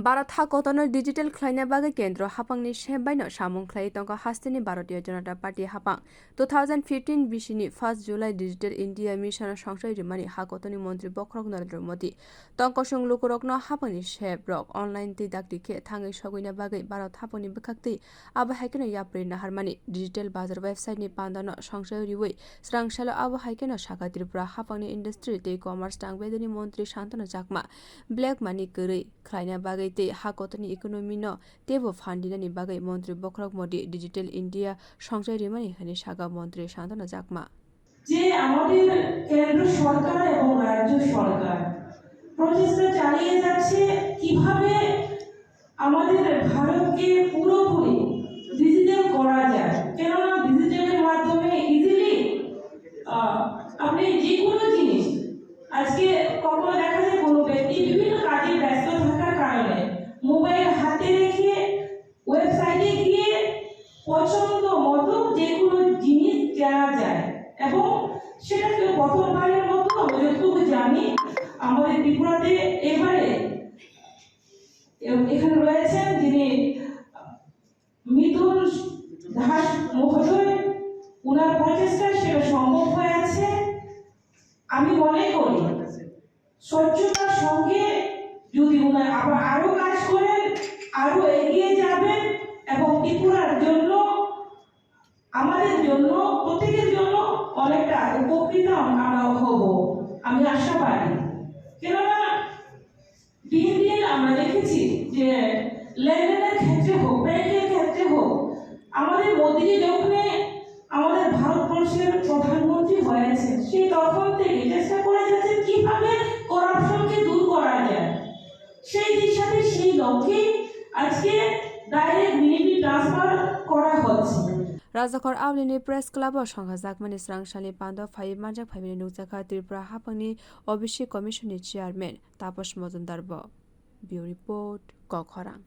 Bharat हाकतनो digital ख्लाइना बागै केन्द्र हापांनि सेबायनो सामुं ख्लाइ तंका हास्तिनि Bharatiya Janata party हापां 2015 बिसिनि 1 जुलाई डिजिटल इंडिया मिशन सोंसाइ रिमानि हाकतनि मंत्री बख्रक नरेंद्र मोदी तंका सुंगलुकुरकनो हापांनि सेब्रक ऑनलाइन ति दाकटिखे थाङै सगैना बागै भारत हापांनि बखाक्ति आबो हाइकेनो याप्रि नाहारमानि डिजिटल बाजार वेबसाइटनि पान्दानो सोंसाइ रिवै स्रांसालो आबो हाइकेनो साका त्रिपुरा हापांनि इंडस्ट्री ते कॉमर्स टांगबेदनि मंत्री शांतना चकमा ब्लैक मानि गरै ख्लाइना बागै ते हाकतनि इकोनॉमी न तेबो फान्डिनानि बागै मंत्री बख्रक मोदी डिजिटल इंडिया सोंसाइ रिमानि हनि सागा मंत्री शांतना चकमा যে আমাদের কেন্দ্র সরকার এবং রাজ্য সরকার প্রচেষ্টা চালিয়ে যাচ্ছে কিভাবে আমাদের ভারতকে পুরোপুরি ডিজিটাল করা যায় কেননা ডিজিটালের মাধ্যমে ইজিলি আপনি যে কোনো জিনিস আজকে কখনো দেখা যায় কোনো ব্যক্তি বিভিন্ন কাজে ব্যস্ত থাকার কারণে মোবাইল হাতে রেখে ওয়েবসাইটে গিয়ে পছন্দ মতো যে কোনো জিনিস কেনা যায় এবং সেটাকে প্রথমবারের মতো যতটুকু জানি আমাদের ত্রিপুরাতে এবারে এখানে রয়েছেন যিনি মিথুন দাস মহোদয় ওনার প্রচেষ্টায় সেটা সম্ভব হয়েছে আমি মনে করি স্বচ্ছতার সঙ্গে যদি ওনারা আবার আরো কাজ করেন আরো এগিয়ে যাবেন এবং ত্রিপুরার জন্য আমাদের জন্য প্রত্যেকের জন্য অনেকটা উপকৃত আমরা হব আমি আশাবাদী কেননা দিন দিন আমরা দেখেছি যে লেনদেনের ক্ষেত্রে হোক ব্যাংকের ক্ষেত্রে হোক আমাদের মোদীজি যখন আমাদের ভারতবর্ষের প্রধানমন্ত্রী হয়েছে সেই তখন থেকে চেষ্টা করে যাচ্ছে কিভাবে করাপশনকে দূর করা যায় সেই দিশাতে সেই লক্ষ্যে আজকে ডাইরেক্ট মিনিটি ট্রান্সফার করা হচ্ছে राजाखर आवलिनि प्रेस क्लब संघ जाकमानि स्रांसालि पान्द फाइ मानजाक फाइमिनि नुजाखा त्रिपुरा हापांनि ओबिसि कमिशननि चेयारमैन तापस मजुमदार ब्यूरो रिपोर्ट कखरां।